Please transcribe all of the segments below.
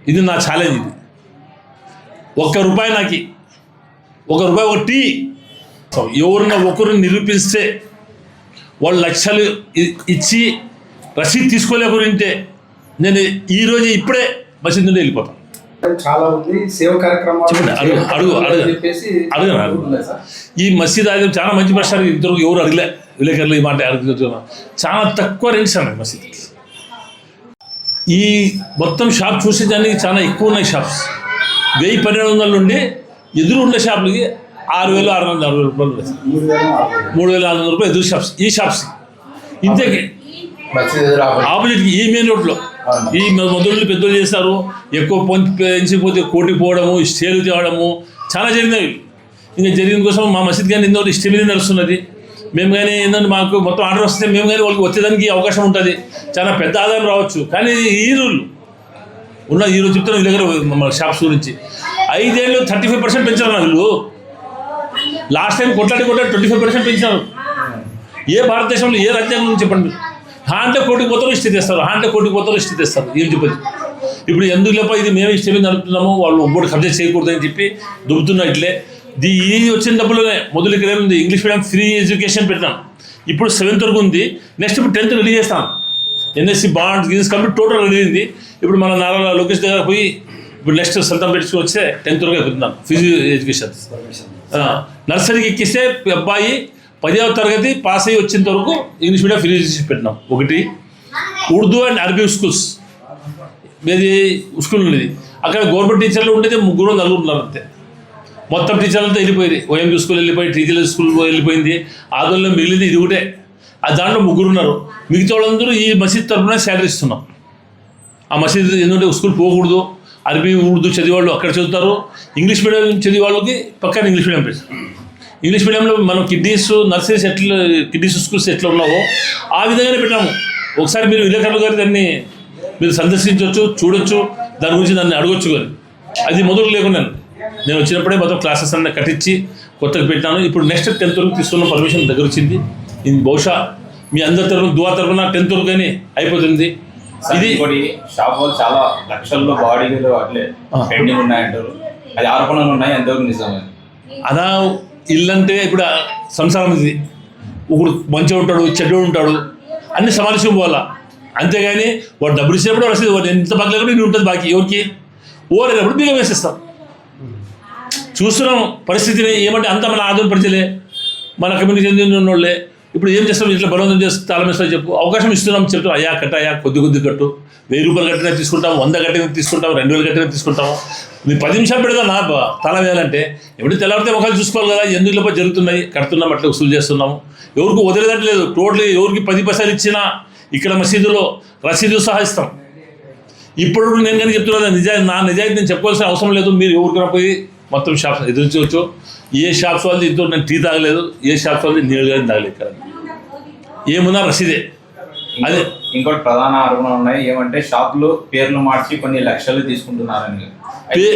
ఇది నా ఛాలెంజ్. ఇది ₹1 నాకు ₹1 ఒక టీ. ఎవరన్నా ఒకరు నిరూపిస్తే వాళ్ళు లక్షలు ఇచ్చి రసీదు తీసుకోలేకుంటే నేను ఈరోజు ఇప్పుడే మసీదు నుండి వెళ్ళిపోతాను. చాలా ఉంది సేవ కార్యక్రమాలు అడుగు. ఈ మసీద్ అది చాలా మంచి ప్రశ్న. ఇద్దరు ఎవరు అడగలే, విలేకరులు ఈ మాట అడుగుతున్నా. చాలా తక్కువ రెంట్స్ అన్నాయి మసీద్. ఈ మొత్తం షాప్ చూసేదానికి చాలా ఎక్కువ ఉన్నాయి షాప్స్. 1000-1200 నుండి ఎదురు ఉండే షాపులకి 6,660 రూపాయలు, 3,400 రూపాయలు ఎదురు షాప్స్. ఈ షాప్స్ ఇంతకీ ఆపోజిట్ ఈ మెయిన్ రోడ్లో ఈ మొదలు పెద్దలు చేస్తారు. ఎక్కువ పెంచిపోతే కోటి పోవడము, స్టేలు తేవడము చాలా జరిగినవి. ఇంకా జరిగిన కోసం మా మసీద్ కానీ ఏంటంటే ఇష్టం మీద నడుస్తున్నది. మేము కానీ ఏంటంటే మాకు మొత్తం ఆర్డర్ వస్తే మేము కానీ వాళ్ళకి వచ్చేదానికి అవకాశం ఉంటుంది. చాలా పెద్ద ఆదాయం రావచ్చు. కానీ ఈ రోజులు ఉన్న ఈరోజు చెప్తున్నా వీళ్ళ దగ్గర మన షాప్స్ గురించి 5 ఏళ్ళు 35% పెంచారు. వీళ్ళు లాస్ట్ టైం కొట్లాడి 25% పెంచారు. ఏ భారతదేశంలో ఏ రాజ్యాంగం నుంచి చెప్పండి. అంటే కోటికి పోతారు ఇష్టి తెస్తారు, కోటికి పోతారు ఇష్టి తెస్తారు. ఏం చెప్పదు. ఇప్పుడు ఎందుకు లేప ఇది మేము ఇష్టమే నడుపుతున్నాము, వాళ్ళు ఒబ్బోడు కబ్జా చేయకూడదని చెప్పి దుబ్బుతున్నా. ఇట్లే ఈ వచ్చిన డబ్బులోనే మొదలు ఇక్కడ ఏముంది, ఇంగ్లీష్ మీడియం ఫ్రీ ఎడ్యుకేషన్ పెట్టాం. ఇప్పుడు 7th వరకు ఉంది. నెక్స్ట్ ఇప్పుడు 10th రిలీజ్ చేస్తాం. NSC బాండ్స్ గిన్స్ కంప్లీట్ టోటల్ రిలీజ్ అయింది. ఇప్పుడు మన నారా లోకేష్ దగ్గర పోయి ఇప్పుడు నెక్స్ట్ సొంతం పెట్టుకుని వచ్చే 10th వరకు అయిపోతున్నాం ఫిజీ ఎడ్యుకేషన్. నర్సరీకి ఎక్కిస్తే అబ్బాయి 10వ తరగతి పాస్ అయ్యి వచ్చేంత వరకు ఇంగ్లీష్ మీడియం ఫ్రీ ఎడ్యుకేషన్ పెట్టినాం. ఒకటి ఉర్దూ అండ్ అరబీ స్కూల్స్ మీది స్కూల్ ఉండేది. అక్కడ గవర్నమెంట్ టీచర్లు ఉండేది 3-4 ఉన్నారు అంతే. మొత్తం టీచర్లతో వెళ్ళిపోయింది. OMG స్కూల్ వెళ్ళిపోయి టీచర్ల స్కూల్ వెళ్ళిపోయింది. ఆదోళనలో మిగిలింది ఇది ఒకటే. దాంట్లో 3 ఉన్నారు. మిగతా వాళ్ళందరూ ఈ మసీద్ తరఫున శాలరీ ఇస్తున్నాం. ఆ మసీద్ ఎందుకంటే స్కూల్ పోకూడదు. అరబీ ఉర్దూ చదివేవాళ్ళు అక్కడ చదువుతారు. ఇంగ్లీష్ మీడియం చదివే వాళ్ళకి పక్కన ఇంగ్లీష్ మీడియం పెడతారు. ఇంగ్లీష్ మీడియంలో మనం కిడ్డీస్ నర్సరీస్ ఎట్లా కిడ్డీస్ స్కూల్స్ ఎట్లా ఉన్నావో ఆ విధంగానే పెట్టాము. ఒకసారి మీరు విలేకరులు గారు దాన్ని మీరు సందర్శించవచ్చు, చూడొచ్చు, దాని గురించి దాన్ని అడగొచ్చు. కానీ అది మొదలు లేకుండా నేను వచ్చినప్పుడే మొత్తం క్లాసెస్ అన్నీ కట్టించి కొత్తగా పెట్టినాను. ఇప్పుడు నెక్స్ట్ 10th వరకు తీసుకున్న పర్మిషన్ దగ్గర వచ్చింది. ఇది బహుశా మీ అందరి తరఫున దువా తరఫున 10th వరకు కానీ అయిపోతుంది. ఇది షాప్ వాళ్ళు చాలా లక్షల్లో బాడీలు అట్లే పెండింగ్ ఉన్నాయంటారు. అది ఆరోపణలు ఉన్నాయి, ఎంతవరకు నిజమే? అదా ఇల్లు అంటే ఇప్పుడు సంసారం ఇది. ఒకడు మంచిగా ఉంటాడు, చెడ్డోడు ఉంటాడు, అన్ని సమావేశం పోవాలా. అంతేగాని వాడు డబ్బులు ఇచ్చినప్పుడు రసీదు వాడు ఎంత బాగా లేకుండా నేను ఉంటుంది బాకీ ఎవరికి ఓరేటప్పుడు బిగం వేసేస్తాం. చూస్తున్నాం పరిస్థితిని. ఏమంటే అంత మన ఆదరణ పరిచయలే, మన కమ్యూనిటీ చెందిన వాళ్ళే. ఇప్పుడు ఏం చేస్తాం, ఇట్లా బలవంతం చేస్తే తాళం వేస్తా చెప్పు. అవకాశం ఇస్తున్నాం, చెప్తాం అయ్యా కట్టయ్యా కొద్ది కట్టు. 1000 రూపాయలు కట్టినా తీసుకుంటాం, 100 కట్టినా తీసుకుంటాం, 2000 కట్టినా తీసుకుంటాము. మీరు 10 నిమిషాలు పెడతా నా తాళం వేయాలంటే ఎప్పుడు తెల్లవారితే ముఖాలు చూసుకోవాలి కదా. ఎందుకు లేకపోతే జరుగుతున్నాయి, కడుతున్నాం, అట్లా వసూలు చేస్తున్నాము. ఎవరికి వదిలేదట్లేదు. టోటల్ ఎవరికి 10 పైసలు ఇచ్చినా ఇక్కడ మసీదులో రసీదు సహా ఇస్తాం. ఇప్పుడు నేను కానీ చెప్తున్నా నా నిజాయితీ నేను చెప్పుకోవాల్సిన అవసరం లేదు. మీరు ఎవరికైనా పోయి మొత్తం షాప్స్ ఎదుర్కోవచ్చు. ఏ షాప్స్ వాళ్ళు ఇంట్లో నేను టీ తాగలేదు, ఏ షాప్స్ వాళ్ళు నీళ్ళు కానీ తాగలేదు. ఇక్కడ ఏమున్నా రసీదే. అదే ఇంకోటి ప్రధాన ఆరోపణలు ఉన్నాయి. ఏమంటే షాపులు పేర్లు మార్చి కొన్ని లక్షలు తీసుకుంటున్నారని. అదే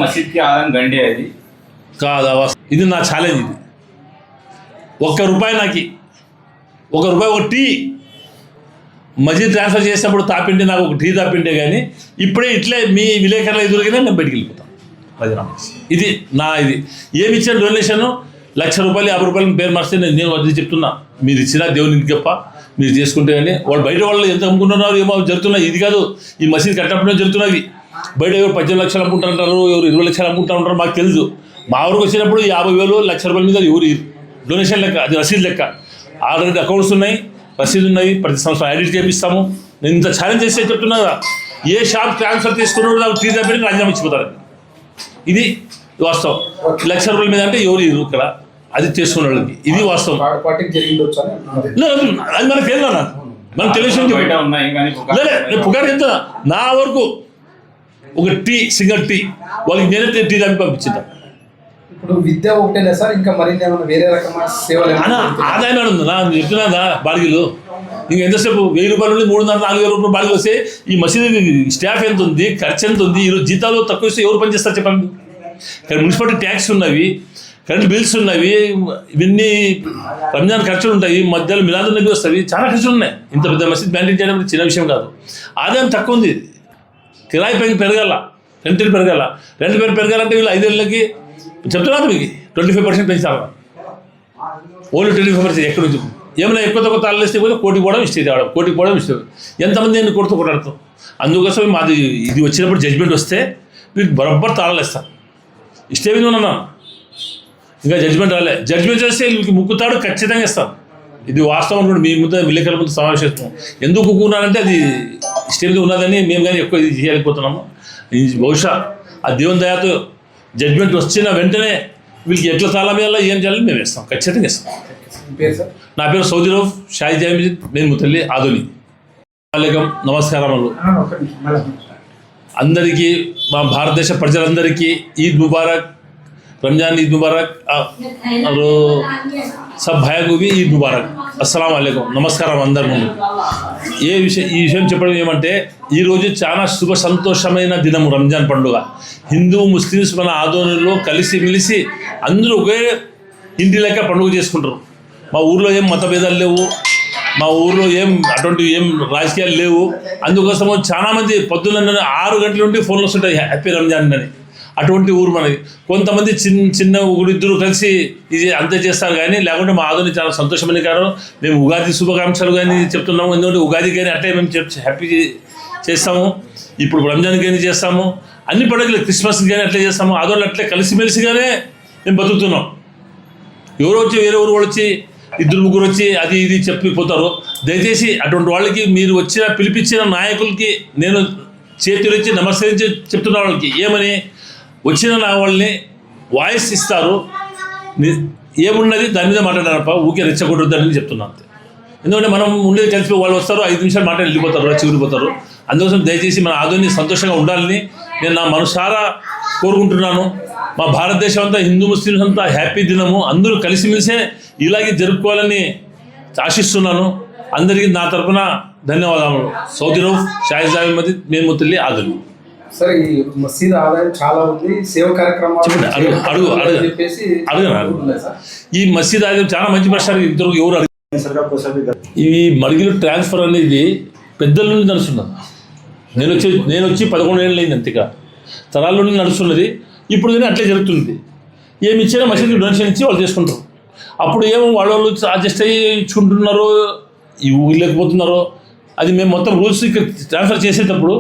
మసీద్కి ఆదాయం గండి అది కాదు. ఇది నా ఛాలెంజ్. ఇది ₹1 నాకు ₹1 ఒక టీ మసీద్ ట్రాన్స్ఫర్ చేసినప్పుడు తాపిండే నాకు ఒక టీ తాపిండే. కానీ ఇప్పుడే ఇట్లే మీ విలేకరుల ఎదురుగానే నేను బయటికి వెళ్ళిపోతాను. ఇది నా ఇది ఏమి ఇచ్చిన డొనేషన్ ₹1,00,000 ₹50 పేరు మార్చితే నేను అది చెప్తున్నా. మీరు ఇచ్చిన దేవునికి గొప్ప మీరు చేసుకుంటే. కానీ వాళ్ళు బయట వాళ్ళు ఎంత అమ్ముకుంటున్నారు ఏమో జరుగుతున్నాయి. ఇది కాదు, ఈ మసీద్ కట్టినప్పుడే జరుగుతున్నవి. బయట ఎవరు 18 లక్షలు అమ్ముకుంటుంటారు, ఎవరు 20 లక్షలు అమ్ముకుంటూ ఉంటారు మాకు తెలుసు. మా ఊరికి వచ్చినప్పుడు 50,000 ₹1,00,000 మీద ఎవరు డొనేషన్ లెక్క, అది రసీదు లెక్క. ఆల్రెడీ అకౌంట్స్ ఉన్నాయి, రసీదు ఉన్నాయి, ప్రతి సంవత్సరం ఆడిట్ చేపిస్తాము. నేను ఇంత ఛాలెంజ్ చేస్తే చెప్తున్నా కదా. ఏ షాప్ ట్రాన్స్ఫర్ తీసుకున్నాడు నాకు టీ తప్పిన రాజ్యం ఇచ్చిపోతారు. ఇది వాస్తవం. ₹1,00,000 మీద అంటే ఎవరు ఇక్కడ అది చేసుకునే వాళ్ళకి ఇది వాస్తవం. అది మనకు తెలియదు. మనకు తెలిసి పుకారు ఎంత నా వరకు ఒక టీ సింగల్ టీ వాళ్ళకి నేనైతే టీ దాన్ని పంపించిందా. ఇప్పుడు విద్య ఒకటే సార్, ఇంకా మరిన్ని ఏమైనా వేరే రకమైన సేవలు ఆదాయం ఉంది నా చెప్తున్నా. బాడిగలు ఇంక ఎంతసేపు ₹1,000 నుండి 3,500-4,000 రూపాయలు బాడిగలు వస్తే ఈ మసీదు స్టాఫ్ ఎంత ఉంది, ఖర్చు ఎంత ఉంది. ఈరోజు జీతాలు తక్కువ వస్తే ఎవరు పనిచేస్తారు చెప్పండి. ఇక్కడ మున్సిపాలిటీ ట్యాక్స్ ఉన్నవి, కరెంట్ బిల్స్ ఉన్నవి, ఇవన్నీ రంజాన్ ఖర్చులు ఉంటాయి, మధ్యలో మిలాదు నబీ వస్తాయి, చాలా ఖర్చులు ఉన్నాయి. ఇంత పెద్ద మసీద్ మెయింటైన్ చేయడం చిన్న విషయం కాదు. ఆదాయం తక్కువ ఉంది. కిరాయి పెరగాల, రెంట్లు పెరగాల. రెంట్ పెరగాలంటే వీళ్ళు 5 ఏళ్ళకి చెప్తున్నారు మీకు 25% పెంచాలి. ఓన్లీ 25% ఎక్కడి నుంచి ఏమైనా ఎక్కువ తక్కువ తాళలేస్తే పోతే కోటికి పోవడం ఇష్టం, కోటికి పోవడం ఇష్టం. ఎంతమంది నేను కొడుతూ కొట్లాడుతాం. అందుకోసం మాది ఇది వచ్చినప్పుడు జడ్జిమెంట్ వస్తే వీళ్ళు బరబ్బర్ తాళలేస్తాను. ఇష్టే విధంగా ఉన్నాను, ఇంకా జడ్జిమెంట్ రాలే. జడ్జిమెంట్ వస్తే వీళ్ళకి ముక్కుతాడు ఖచ్చితంగా ఇస్తాను. ఇది వాస్తవం కూడా మీ ముందు విలేకరుల ముందు సమావేశం. ఎందుకు కూకున్నారంటే అది ఇష్టం మీద ఉన్నదని మేము కానీ ఎక్కువ ఇది చేయలేకపోతున్నాము. బహుశా ఆ దేవుని దయాతో జడ్జిమెంట్ వచ్చిన వెంటనే వీళ్ళకి ఎట్లా తాళం వేయాలో ఏం చేయాలని మేము ఇస్తాం, ఖచ్చితంగా ఇస్తాం. పేరు సార్? నా పేరు సౌదీరౌఫ్ షాయి జామిద్, నేను ముతల్లి ఆధుని. వాలేకం నమస్కారములు అందరికీ, మా భారతదేశ ప్రజలందరికీ ఈద్ ముబారక్, రంజాన్ ఈద్ ముబారక్ और सब भाई को भी ఈద్ ముబారక్. అస్సలాము అలైకుం, నమస్కారం అందరి ముందు. ఈ విషయం చెప్పడం ఏమంటే ఈరోజు చాలా శుభ సంతోషమైన దినము రంజాన్ పండుగ. హిందూ ముస్లిమ్స్ మన ఆదోనిలో కలిసి మెలిసి అందరూ ఒకే ఇంటి లెక్క పండుగ చేసుకుంటారు. మా ఊర్లో ఏం మతభేదాలు లేవు, మా ఊర్లో అటువంటి రాజకీయాలు లేవు. అందుకోసము చాలామంది పొద్దున్న 6 గంటల నుండి ఫోన్లు వస్తుంటాయి హ్యాపీ రంజాన్ అని. అటువంటి ఊరు మనది. కొంతమంది చిన్న ఒకరిద్దరు కలిసి ఇది అంతే చేస్తారు, కానీ లేకుంటే మా ఆదోని చాలా సంతోషమైన కారణం. మేము ఉగాది శుభాకాంక్షలు కానీ చెప్తున్నాము. ఎందుకంటే ఉగాది కానీ అట్లే మేము హ్యాపీ చేస్తాము, ఇప్పుడు రంజాన్ కానీ చేస్తాము, అన్ని పండుగలు క్రిస్మస్ కానీ అట్లే చేస్తాము. ఆదోళ్ళు అట్లే కలిసిమెలిసిగానే మేము బతుకుతున్నాం. ఎవరో వచ్చి వేరే ఊరు వాళ్ళు వచ్చి 2-3 వచ్చి అది ఇది చెప్పిపోతారు. దయచేసి అటువంటి వాళ్ళకి మీరు పిలిపించిన నాయకులకి నేను చేతులెత్తి నమస్కరించి చెప్తున్న వాళ్ళకి ఏమని, వచ్చిన వాళ్ళని వాయిస్ ఇస్తారు, ఏమున్నది దాని మీద మాట్లాడారప్ప, ఊకే రెచ్చగొట్టొద్దని చెప్తున్నాను అంతే. ఎందుకంటే మనం ఉండేది కలిసి వాళ్ళు వస్తారు, 5 నిమిషాలు మాట్లాడి వెళ్ళిపోతారు, చిగురిపోతారు. అందుకోసం దయచేసి మన ఆదోని సంతోషంగా ఉండాలని నేను నా మనసారా కోరుకుంటున్నాను. మా భారతదేశం అంతా హిందూ ముస్లిమ్స్ అంతా హ్యాపీ దినము, అందరూ కలిసిమెలిసే ఇలాగే జరుపుకోవాలని ఆశిస్తున్నాను. అందరికీ నా తరఫున ధన్యవాదాలు. సౌదీరౌఫ్ షాయి జామిద్, నేను ముతల్లి ఆదోని. సార్, ఈ మసీద్ ఆదాయం చాలా ఉంది, సేవ కార్యక్రమాలు చెప్పేసి ఉన్నాయి సార్. ఈ మసీద్ ఆదాయం చాలా మంచి ప్రశ్న. ఇద్దరు ఎవరు అడిగారు? ఈ మడిగిలు ట్రాన్స్ఫర్ అనేది పెద్దల నుండి నడుస్తున్నది. నేను వచ్చి 11 ఏళ్ళు అయింది, అంతేగా తరాల నుండి నడుస్తున్నది. ఇప్పుడు కానీ అట్లే జరుగుతుంది. ఏమి ఇచ్చినా మసీదుకి డొనేషన్ ఇచ్చి వాళ్ళు చేసుకుంటారు. అప్పుడు ఏమో వాళ్ళు అడ్జస్ట్ అయ్యి ఇచ్చుకుంటున్నారో ఇవ్వలేకపోతున్నారో అది మేము మొత్తం రూల్స్ ఇక్కడ ట్రాన్స్ఫర్ చేసేటప్పుడు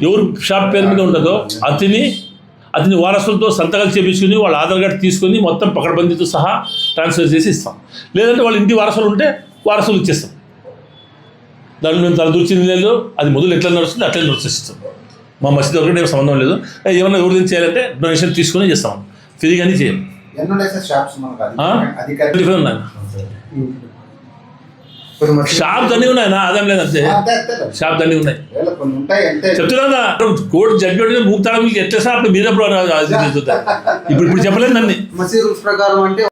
ఎవరు షాప్ పేరు మీద ఉంటుందో అతని వారసులతో సంతకాలు చేపించుకుని వాళ్ళ ఆధార్ కార్డు తీసుకొని మొత్తం పకడ్బందీతో సహా ట్రాన్స్ఫర్ చేసి ఇస్తాం. లేదంటే వాళ్ళ ఇంటి వారసులు ఉంటే వారసులు ఇచ్చేస్తాం. దాన్ని మేము తలదూర్చింది లేదు, అది మొదలు ఎట్లా నడుస్తుంది అట్లే నడిచేస్తాం. మా మసీద్ ఒకటి ఏం సంబంధం లేదు. ఏమన్నా ఎవరు చేయాలంటే డొనేషన్ తీసుకుని చేస్తాం, ఫ్రీగానే చేయం. షాప్ దండి ఉన్నాయి, ఆదాయం లేదంతే. షాప్ దండి ఉన్నాయి చెప్తున్నా. కోర్టు జడ్జిమెంట్ మూగుతాడు మీకు ఎట్లా సార్, అప్పుడు మీరెప్పుడు ఇప్పుడు చెప్పలేదు నన్ను.